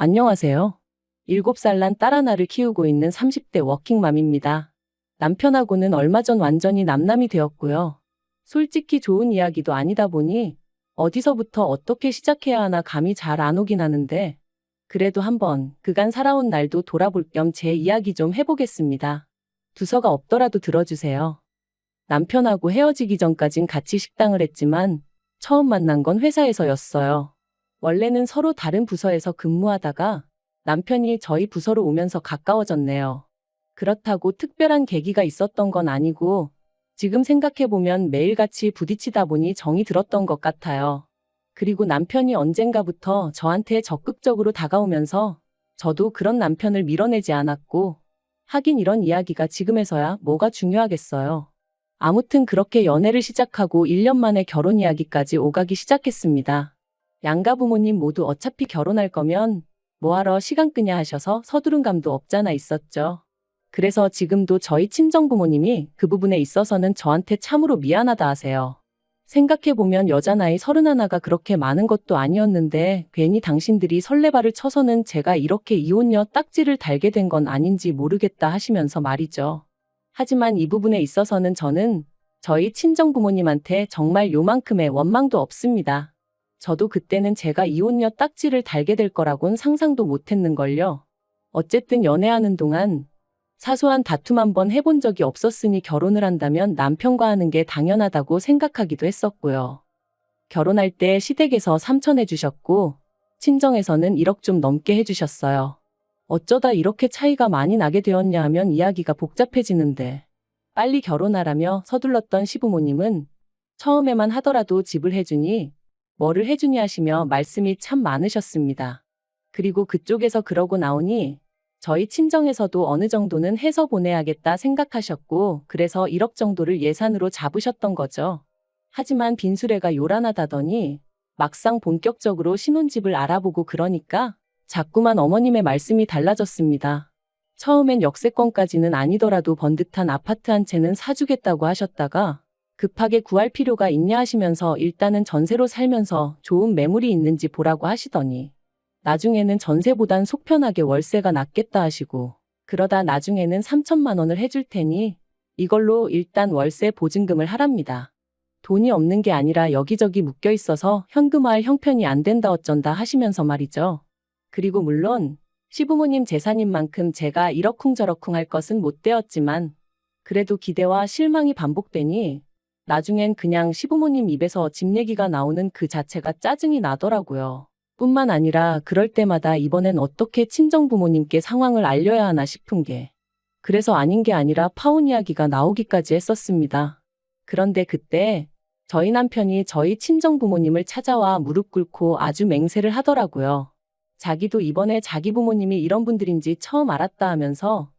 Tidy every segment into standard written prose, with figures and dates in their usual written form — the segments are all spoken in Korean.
안녕하세요. 7살 난 딸 하나를 키우고 있는 30대 워킹맘입니다. 남편하고는 얼마 전 완전히 남남이 되었고요. 솔직히 좋은 이야기도 아니다 보니 어디서부터 어떻게 시작해야 하나 감이 잘 안 오긴 하는데 그래도 한번 그간 살아온 날도 돌아볼 겸 제 이야기 좀 해보겠습니다. 두서가 없더라도 들어주세요. 남편하고 헤어지기 전까진 같이 식당을 했지만 처음 만난 건 회사에서였어요. 원래는 서로 다른 부서에서 근무하다가 남편이 저희 부서로 오면서 가까워졌네요. 그렇다고 특별한 계기가 있었던 건 아니고 지금 생각해보면 매일같이 부딪히다 보니 정이 들었던 것 같아요. 그리고 남편이 언젠가부터 저한테 적극적으로 다가오면서 저도 그런 남편을 밀어내지 않았고 하긴 이런 이야기가 지금에서야 뭐가 중요하겠어요. 아무튼 그렇게 연애를 시작하고 1년 만에 결혼 이야기까지 오가기 시작했습니다. 양가 부모님 모두 어차피 결혼할 거면 뭐하러 시간 끄냐 하셔서 서두른 감도 없잖아 있었죠. 그래서 지금도 저희 친정 부모님이 그 부분에 있어서는 저한테 참으로 미안하다 하세요. 생각해보면 여자 나이 31가 그렇게 많은 것도 아니었는데 괜히 당신들이 설레발을 쳐서는 제가 이렇게 이혼녀 딱지를 달게 된 건 아닌지 모르겠다 하시면서 말이죠. 하지만 이 부분에 있어서는 저는 저희 친정 부모님한테 정말 요만큼의 원망도 없습니다. 저도 그때는 제가 이혼녀 딱지를 달게 될 거라곤 상상도 못했는걸요. 어쨌든 연애하는 동안 사소한 다툼 한번 해본 적이 없었으니 결혼을 한다면 남편과 하는 게 당연하다고 생각하기도 했었고요. 결혼할 때 시댁에서 3천 해주셨고 친정에서는 1억 좀 넘게 해주셨어요. 어쩌다 이렇게 차이가 많이 나게 되었냐 하면 이야기가 복잡해지는데 빨리 결혼하라며 서둘렀던 시부모님은 처음에만 하더라도 집을 해주니 뭐를 해주니 하시며 말씀이 참 많으셨습니다. 그리고 그쪽에서 그러고 나오니 저희 친정에서도 어느 정도는 해서 보내야겠다 생각하셨고 그래서 1억 정도를 예산으로 잡으셨던 거죠. 하지만 빈수레가 요란하다더니 막상 본격적으로 신혼집을 알아보고 그러니까 자꾸만 어머님의 말씀이 달라졌습니다. 처음엔 역세권까지는 아니더라도 번듯한 아파트 한 채는 사주겠다고 하셨다가 급하게 구할 필요가 있냐 하시면서 일단은 전세로 살면서 좋은 매물이 있는지 보라고 하시더니 나중에는 전세보단 속편하게 월세가 낫겠다 하시고 그러다 나중에는 3천만 원을 해줄 테니 이걸로 일단 월세 보증금을 하랍니다. 돈이 없는 게 아니라 여기저기 묶여 있어서 현금화할 형편이 안 된다 어쩐다 하시면서 말이죠. 그리고 물론 시부모님 재산인 만큼 제가 이러쿵저러쿵 할 것은 못 되었지만 그래도 기대와 실망이 반복되니 나중엔 그냥 시부모님 입에서 집 얘기가 나오는 그 자체가 짜증이 나더라고요. 뿐만 아니라 그럴 때마다 이번엔 어떻게 친정부모님께 상황을 알려야 하나 싶은 게 그래서 아닌 게 아니라 파혼 이야기가 나오기까지 했었습니다. 그런데 그때 저희 남편이 저희 친정부모님을 찾아와 무릎 꿇고 아주 맹세를 하더라고요. 자기도 이번에 자기 부모님이 이런 분들인지 처음 알았다 하면서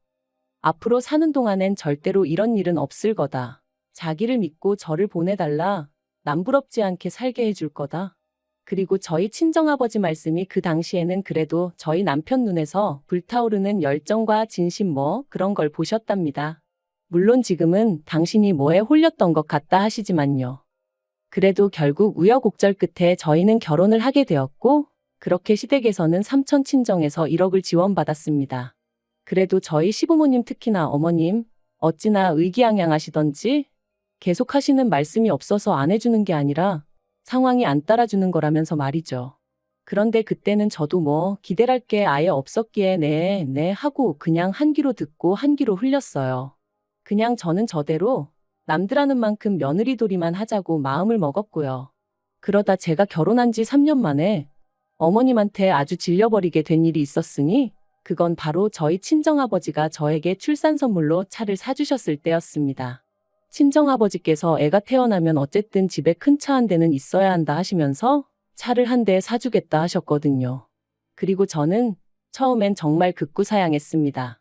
앞으로 사는 동안엔 절대로 이런 일은 없을 거다. 자기를 믿고 저를 보내달라. 남부럽지 않게 살게 해줄 거다. 그리고 저희 친정아버지 말씀이 그 당시에는 그래도 저희 남편 눈에서 불타오르는 열정과 진심 뭐 그런 걸 보셨답니다. 물론 지금은 당신이 뭐에 홀렸던 것 같다 하시지만요. 그래도 결국 우여곡절 끝에 저희는 결혼을 하게 되었고 그렇게 시댁에서는 삼촌 친정에서 1억을 지원받았습니다. 그래도 저희 시부모님 특히나 어머님 어찌나 의기양양하시던지 계속 하시는 말씀이 없어서 안 해주는 게 아니라 상황이 안 따라주는 거라면서 말이죠. 그런데 그때는 저도 뭐 기대랄 게 아예 없었기에 네 하고 그냥 한 귀로 듣고 한 귀로 흘렸어요. 그냥 저는 저대로 남들 하는 만큼 며느리돌이만 하자고 마음을 먹었고요. 그러다 제가 결혼한 지 3년 만에 어머님한테 아주 질려버리게 된 일이 있었으니 그건 바로 저희 친정아버지가 저에게 출산 선물로 차를 사주셨을 때였습니다. 친정아버지께서 애가 태어나면 어쨌든 집에 큰 차 한 대는 있어야 한다 하시면서 차를 한 대 사주겠다 하셨거든요. 그리고 저는 처음엔 정말 극구사양했습니다.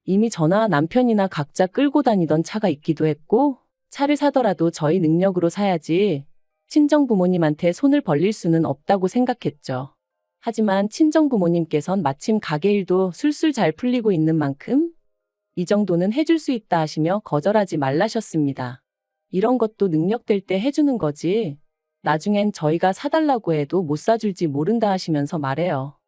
이미 저나 남편이나 각자 끌고 다니던 차가 있기도 했고 차를 사더라도 저희 능력으로 사야지 친정 부모님한테 손을 벌릴 수는 없다고 생각했죠. 하지만 친정 부모님께선 마침 가게 일도 술술 잘 풀리고 있는 만큼 이 정도는 해줄 수 있다 하시며 거절하지 말라셨습니다. 이런 것도 능력될 때 해주는 거지 나중엔 저희가 사달라고 해도 못 사줄지 모른다 하시면서 말해요.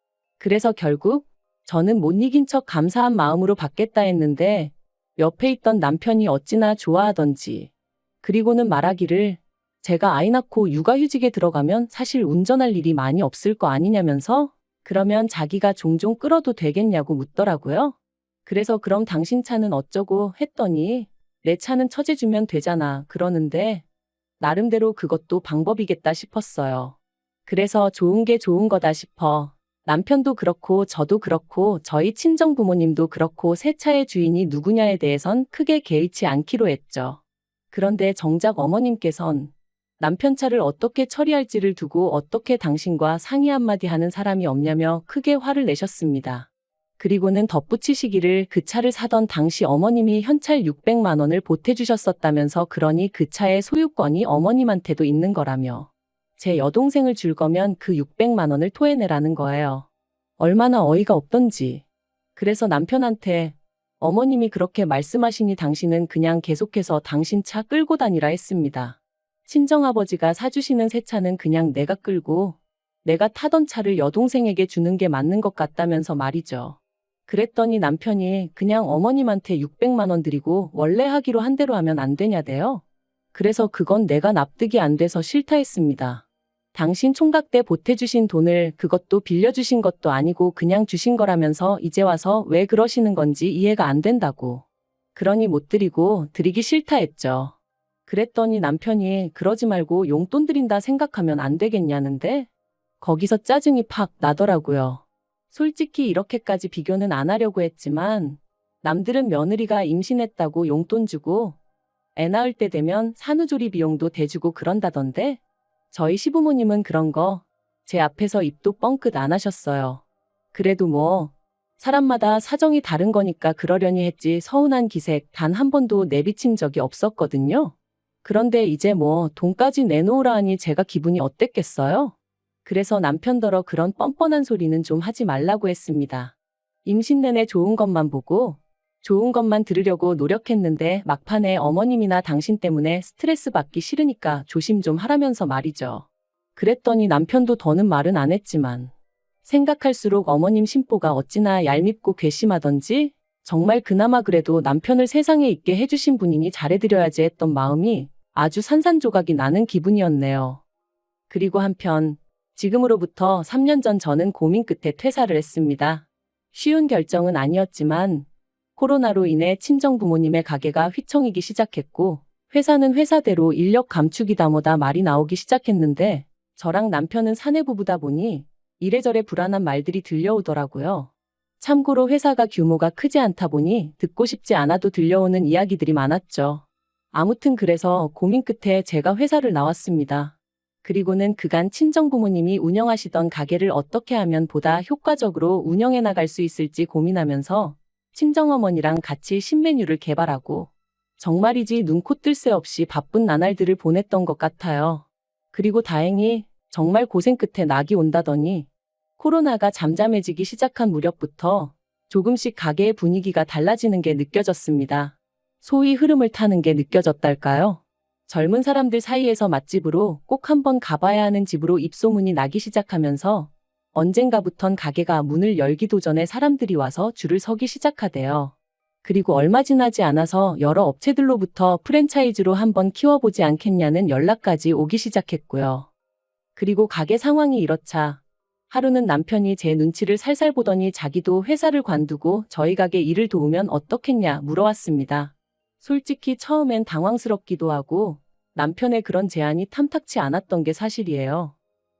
그래서 결국 저는 못 이긴 척 감사한 마음으로 받겠다 했는데 옆에 있던 남편이 어찌나 좋아하던지. 그리고는 말하기를 제가 아이 낳고 육아휴직에 들어가면 사실 운전할 일이 많이 없을 거 아니냐면서 그러면 자기가 종종 끌어도 되겠냐고 묻더라고요. 그래서 그럼 당신 차는 어쩌고 했더니 내 차는 처제주면 되잖아 그러는데 나름대로 그것도 방법이겠다 싶었어요. 그래서 좋은 게 좋은 거다 싶어. 남편도 그렇고 저도 그렇고 저희 친정 부모님도 그렇고 새 차의 주인이 누구냐에 대해선 크게 개의치 않기로 했죠. 그런데 정작 어머님께선 남편 차를 어떻게 처리할지를 두고 어떻게 당신과 상의 한마디 하는 사람이 없냐며 크게 화를 내셨습니다. 그리고는 덧붙이시기를 그 차를 사던 당시 어머님이 현찰 600만 원을 보태주셨었다면서 그러니 그 차의 소유권이 어머님한테도 있는 거라며 제 여동생을 줄 거면 그 600만 원을 토해내라는 거예요. 얼마나 어이가 없던지. 그래서 남편한테 어머님이 그렇게 말씀하시니 당신은 그냥 계속해서 당신 차 끌고 다니라 했습니다. 친정아버지가 사주시는 새 차는 그냥 내가 끌고 내가 타던 차를 여동생에게 주는 게 맞는 것 같다면서 말이죠. 그랬더니 남편이 그냥 어머님한테 600만 원 드리고 원래 하기로 한 대로 하면 안 되냐대요. 그래서 그건 내가 납득이 안 돼서 싫다 했습니다. 당신 총각 때 보태주신 돈을 그것도 빌려주신 것도 아니고 그냥 주신 거라면서 이제 와서 왜 그러시는 건지 이해가 안 된다고. 그러니 못 드리고 드리기 싫다 했죠. 그랬더니 남편이 그러지 말고 용돈 드린다 생각하면 안 되겠냐는데 거기서 짜증이 팍 나더라고요. 솔직히 이렇게까지 비교는 안 하려고 했지만 남들은 며느리가 임신했다고 용돈 주고 애 낳을 때 되면 산후조리 비용도 대주고 그런다던데 저희 시부모님은 그런 거 제 앞에서 입도 뻥끗 안 하셨어요. 그래도 뭐 사람마다 사정이 다른 거니까 그러려니 했지 서운한 기색 단 한 번도 내비친 적이 없었거든요. 그런데 이제 뭐 돈까지 내놓으라 하니 제가 기분이 어땠겠어요? 그래서 남편더러 그런 뻔뻔한 소리는 좀 하지 말라고 했습니다. 임신 내내 좋은 것만 보고 좋은 것만 들으려고 노력했는데 막판에 어머님이나 당신 때문에 스트레스 받기 싫으니까 조심 좀 하라면서 말이죠. 그랬더니 남편도 더는 말은 안 했지만 생각할수록 어머님 심보가 어찌나 얄밉고 괘씸하던지 정말 그나마 그래도 남편을 세상에 있게 해주신 분이니 잘해드려야지 했던 마음이 아주 산산조각이 나는 기분이었네요. 그리고 한편 지금으로부터 3년 전 저는 고민 끝에 퇴사를 했습니다. 쉬운 결정은 아니었지만 코로나로 인해 친정 부모님의 가게가 휘청이기 시작했고 회사는 회사대로 인력 감축이다 뭐다 말이 나오기 시작했는데 저랑 남편은 사내부부다 보니 이래저래 불안한 말들이 들려오더라고요. 참고로 회사가 규모가 크지 않다 보니 듣고 싶지 않아도 들려오는 이야기들이 많았죠. 아무튼 그래서 고민 끝에 제가 회사를 나왔습니다. 그리고는 그간 친정부모님이 운영하시던 가게를 어떻게 하면 보다 효과적으로 운영해 나갈 수 있을지 고민하면서 친정어머니랑 같이 신메뉴를 개발하고 정말이지 눈코 뜰 새 없이 바쁜 나날들을 보냈던 것 같아요. 그리고 다행히 정말 고생 끝에 낙이 온다더니 코로나가 잠잠해지기 시작한 무렵부터 조금씩 가게의 분위기가 달라지는 게 느껴졌습니다. 소위 흐름을 타는 게 느껴졌달까요? 젊은 사람들 사이에서 맛집으로 꼭 한번 가봐야 하는 집으로 입소문이 나기 시작하면서 언젠가부턴 가게가 문을 열기도 전에 사람들이 와서 줄을 서기 시작하대요. 그리고 얼마 지나지 않아서 여러 업체들로부터 프랜차이즈로 한번 키워보지 않겠냐는 연락까지 오기 시작했고요. 그리고 가게 상황이 이렇자 하루는 남편이 제 눈치를 살살 보더니 자기도 회사를 관두고 저희 가게 일을 도우면 어떻겠냐 물어왔습니다. 솔직히 처음엔 당황스럽기도 하고 남편의 그런 제안이 탐탁치 않았던 게 사실이에요.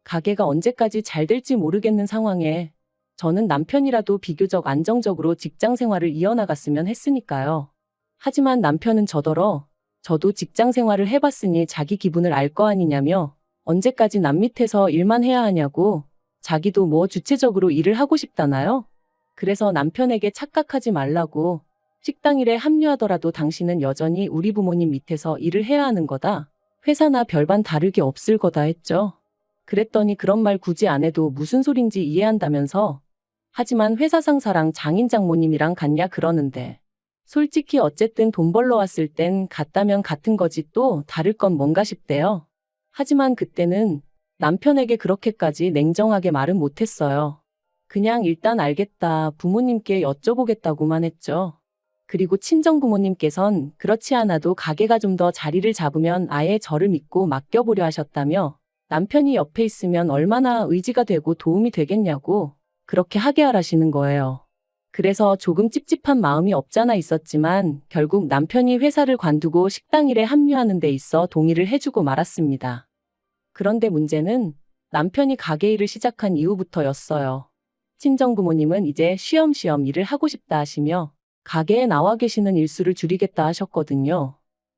가게가 언제까지 잘 될지 모르겠는 상황에 저는 남편이라도 비교적 안정적으로 직장 생활을 이어나갔으면 했으니까요. 하지만 남편은 저더러 저도 직장 생활을 해봤으니 자기 기분을 알 거 아니냐며 언제까지 남 밑에서 일만 해야 하냐고 자기도 뭐 주체적으로 일을 하고 싶다나요? 그래서 남편에게 착각하지 말라고 식당 일에 합류하더라도 당신은 여전히 우리 부모님 밑에서 일을 해야 하는 거다. 회사나 별반 다르게 없을 거다 했죠. 그랬더니 그런 말 굳이 안 해도 무슨 소린지 이해한다면서 하지만 회사 상사랑 장인 장모님이랑 같냐 그러는데 솔직히 어쨌든 돈 벌러 왔을 땐 같다면 같은 거지 또 다를 건 뭔가 싶대요. 하지만 그때는 남편에게 그렇게까지 냉정하게 말은 못했어요. 그냥 일단 알겠다, 부모님께 여쭤보겠다고만 했죠. 그리고 친정부모님께선 그렇지 않아도 가게가 좀 더 자리를 잡으면 아예 저를 믿고 맡겨보려 하셨다며 남편이 옆에 있으면 얼마나 의지가 되고 도움이 되겠냐고 그렇게 하게 하라시는 거예요. 그래서 조금 찝찝한 마음이 없잖아 있었지만 결국 남편이 회사를 관두고 식당 일에 합류하는 데 있어 동의를 해주고 말았습니다. 그런데 문제는 남편이 가게 일을 시작한 이후부터였어요. 친정부모님은 이제 쉬엄쉬엄 일을 하고 싶다 하시며 가게에 나와 계시는 일수를 줄이겠다 하셨거든요.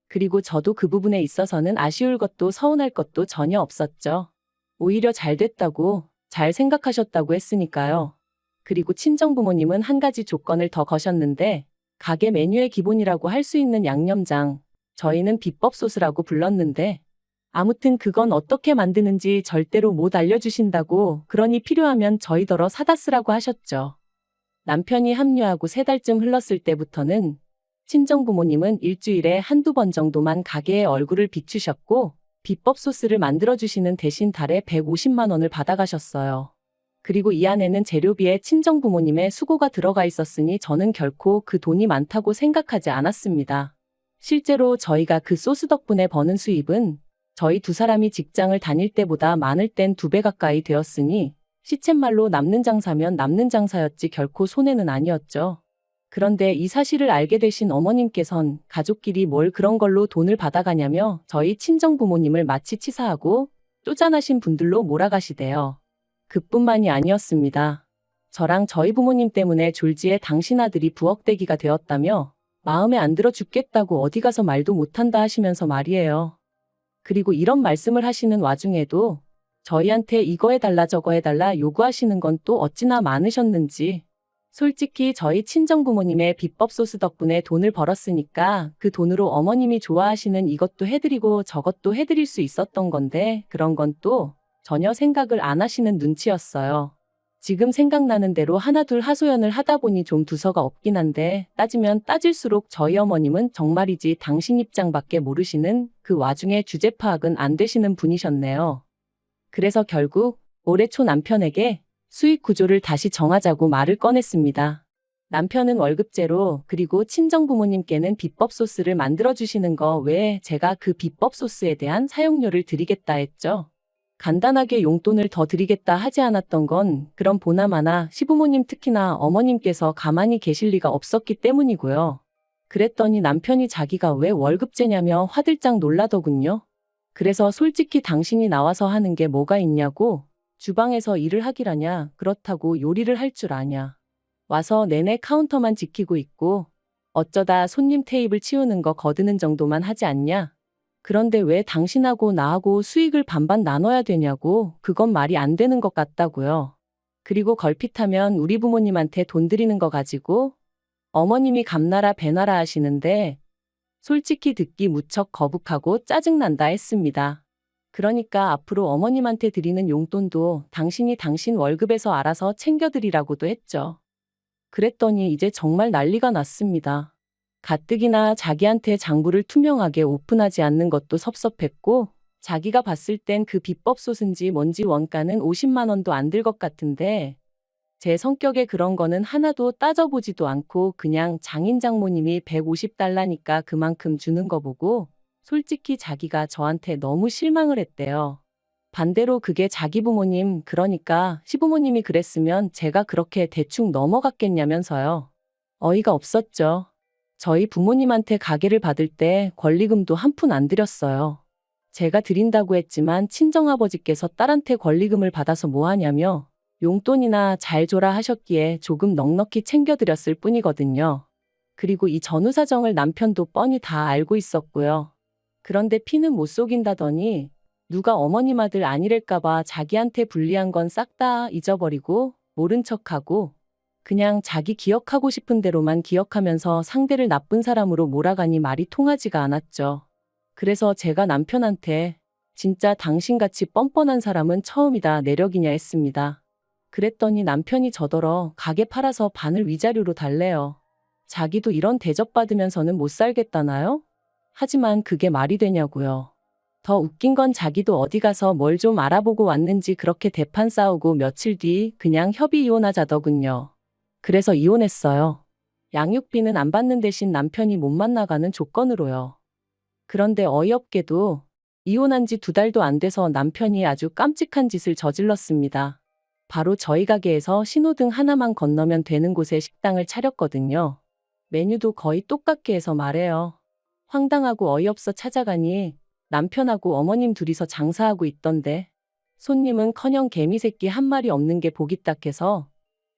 그리고 저도 그 부분에 있어서는 아쉬울 것도 서운할 것도 전혀 없었죠. 오히려 잘 됐다고, 잘 생각하셨다고 했으니까요. 그리고 친정부모님은 한 가지 조건을 더 거셨는데 가게 메뉴의 기본이라고 할 수 있는 양념장, 저희는 비법 소스라고 불렀는데 아무튼 그건 어떻게 만드는지 절대로 못 알려주신다고, 그러니 필요하면 저희더러 사다 쓰라고 하셨죠. 남편이 합류하고 3달쯤 흘렀을 때부터는 친정부모님은 일주일에 한두 번 정도만 가게에 얼굴을 비추셨고 비법 소스를 만들어주시는 대신 달에 150만 원을 받아가셨어요. 그리고 이 안에는 재료비에 친정부모님의 수고가 들어가 있었으니 저는 결코 그 돈이 많다고 생각하지 않았습니다. 실제로 저희가 그 소스 덕분에 버는 수입은 저희 두 사람이 직장을 다닐 때보다 많을 땐 2배 가까이 되었으니 시쳇말로 남는 장사면 남는 장사였지 결코 손해는 아니었죠. 그런데 이 사실을 알게 되신 어머님께선 가족끼리 뭘 그런 걸로 돈을 받아가냐며 저희 친정부모님을 마치 치사하고 쪼잔하신 분들로 몰아가시대요. 그뿐만이 아니었습니다. 저랑 저희 부모님 때문에 졸지에 당신 아들이 부엌대기가 되었다며 마음에 안 들어 죽겠다고 어디 가서 말도 못한다 하시면서 말이에요. 그리고 이런 말씀을 하시는 와중에도 저희한테 이거 해달라 저거 해달라 요구하시는 건 또 어찌나 많으셨는지. 솔직히 저희 친정부모님의 비법 소스 덕분에 돈을 벌었으니까 그 돈으로 어머님이 좋아하시는 이것도 해드리고 저것도 해드릴 수 있었던 건데 그런 건 또 전혀 생각을 안 하시는 눈치였어요. 지금 생각나는 대로 하나둘 하소연을 하다 보니 좀 두서가 없긴 한데 따지면 따질수록 저희 어머님은 정말이지 당신 입장밖에 모르시는, 그 와중에 주제 파악은 안 되시는 분이셨네요. 그래서 결국 올해 초 남편에게 수익 구조를 다시 정하자고 말을 꺼냈습니다. 남편은 월급제로, 그리고 친정부모님께는 비법 소스를 만들어주시는 거 외에 제가 그 비법 소스에 대한 사용료를 드리겠다 했죠. 간단하게 용돈을 더 드리겠다 하지 않았던 건 그럼 보나마나 시부모님 특히나 어머님께서 가만히 계실 리가 없었기 때문이고요. 그랬더니 남편이 자기가 왜 월급제냐며 화들짝 놀라더군요. 그래서 솔직히 당신이 나와서 하는 게 뭐가 있냐고, 주방에서 일을 하기라냐, 그렇다고 요리를 할 줄 아냐. 와서 내내 카운터만 지키고 있고 어쩌다 손님 테이블 치우는 거 거드는 정도만 하지 않냐. 그런데 왜 당신하고 나하고 수익을 반반 나눠야 되냐고, 그건 말이 안 되는 것 같다고요. 그리고 걸핏하면 우리 부모님한테 돈 드리는 거 가지고 어머님이 감나라 배나라 하시는데 솔직히 듣기 무척 거북하고 짜증난다 했습니다. 그러니까 앞으로 어머님한테 드리는 용돈도 당신이 당신 월급에서 알아서 챙겨드리라고도 했죠. 그랬더니 이제 정말 난리가 났습니다. 가뜩이나 자기한테 장부를 투명하게 오픈하지 않는 것도 섭섭했고 자기가 봤을 땐 그 비법 소스인지 뭔지 원가는 50만 원도 안 들 것 같은데 제 성격에 그런 거는 하나도 따져보지도 않고 그냥 장인 장모님이 150달러니까 그만큼 주는 거 보고 솔직히 자기가 저한테 너무 실망을 했대요. 반대로 그게 자기 부모님, 그러니까 시부모님이 그랬으면 제가 그렇게 대충 넘어갔겠냐면서요. 어이가 없었죠. 저희 부모님한테 가게를 받을 때 권리금도 한 푼 안 드렸어요. 제가 드린다고 했지만 친정아버지께서 딸한테 권리금을 받아서 뭐 하냐며 용돈이나 잘 줘라 하셨기에 조금 넉넉히 챙겨드렸을 뿐이거든요. 그리고 이 전후 사정을 남편도 뻔히 다 알고 있었고요. 그런데 피는 못 속인다더니 누가 어머님 아들 아니랄까봐 자기한테 불리한 건 싹 다 잊어버리고 모른 척하고 그냥 자기 기억하고 싶은 대로만 기억하면서 상대를 나쁜 사람으로 몰아가니 말이 통하지가 않았죠. 그래서 제가 남편한테 진짜 당신같이 뻔뻔한 사람은 처음이다 내력이냐 했습니다. 그랬더니 남편이 저더러 가게 팔아서 반을 위자료로 달래요. 자기도 이런 대접 받으면서는 못 살겠다나요? 하지만 그게 말이 되냐고요. 더 웃긴 건 자기도 어디 가서 뭘 좀 알아보고 왔는지 그렇게 대판 싸우고 며칠 뒤 그냥 협의 이혼하자더군요. 그래서 이혼했어요. 양육비는 안 받는 대신 남편이 못 만나가는 조건으로요. 그런데 어이없게도 이혼한 지 2달도 안 돼서 남편이 아주 깜찍한 짓을 저질렀습니다. 바로 저희 가게에서 신호등 하나만 건너면 되는 곳에 식당을 차렸거든요. 메뉴도 거의 똑같게 해서 말해요. 황당하고 어이없어 찾아가니 남편하고 어머님 둘이서 장사하고 있던데 손님은커녕 개미새끼 한 마리 없는 게 보기 딱해서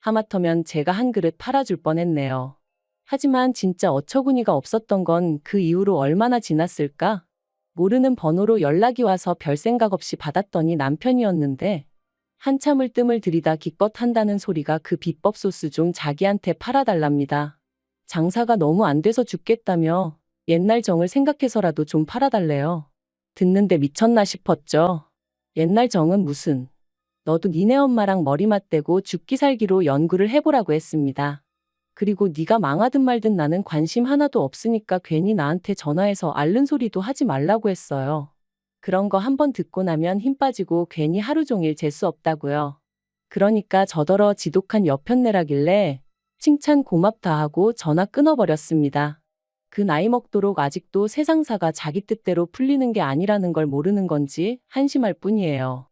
하마터면 제가 한 그릇 팔아줄 뻔했네요. 하지만 진짜 어처구니가 없었던 건 그 이후로 얼마나 지났을까? 모르는 번호로 연락이 와서 별 생각 없이 받았더니 남편이었는데 한참을 뜸을 들이다 기껏 한다는 소리가 그 비법 소스 좀 자기한테 팔아달랍니다. 장사가 너무 안 돼서 죽겠다며 옛날 정을 생각해서라도 좀 팔아달래요. 듣는데 미쳤나 싶었죠. 옛날 정은 무슨. 너도 니네 엄마랑 머리 맞대고 죽기 살기로 연구를 해보라고 했습니다. 그리고 네가 망하든 말든 나는 관심 하나도 없으니까 괜히 나한테 전화해서 앓는 소리도 하지 말라고 했어요. 그런 거 한번 듣고 나면 힘 빠지고 괜히 하루 종일 재수 없다고요. 그러니까 저더러 지독한 여편내라길래 칭찬 고맙다 하고 전화 끊어버렸습니다. 그 나이 먹도록 아직도 세상사가 자기 뜻대로 풀리는 게 아니라는 걸 모르는 건지 한심할 뿐이에요.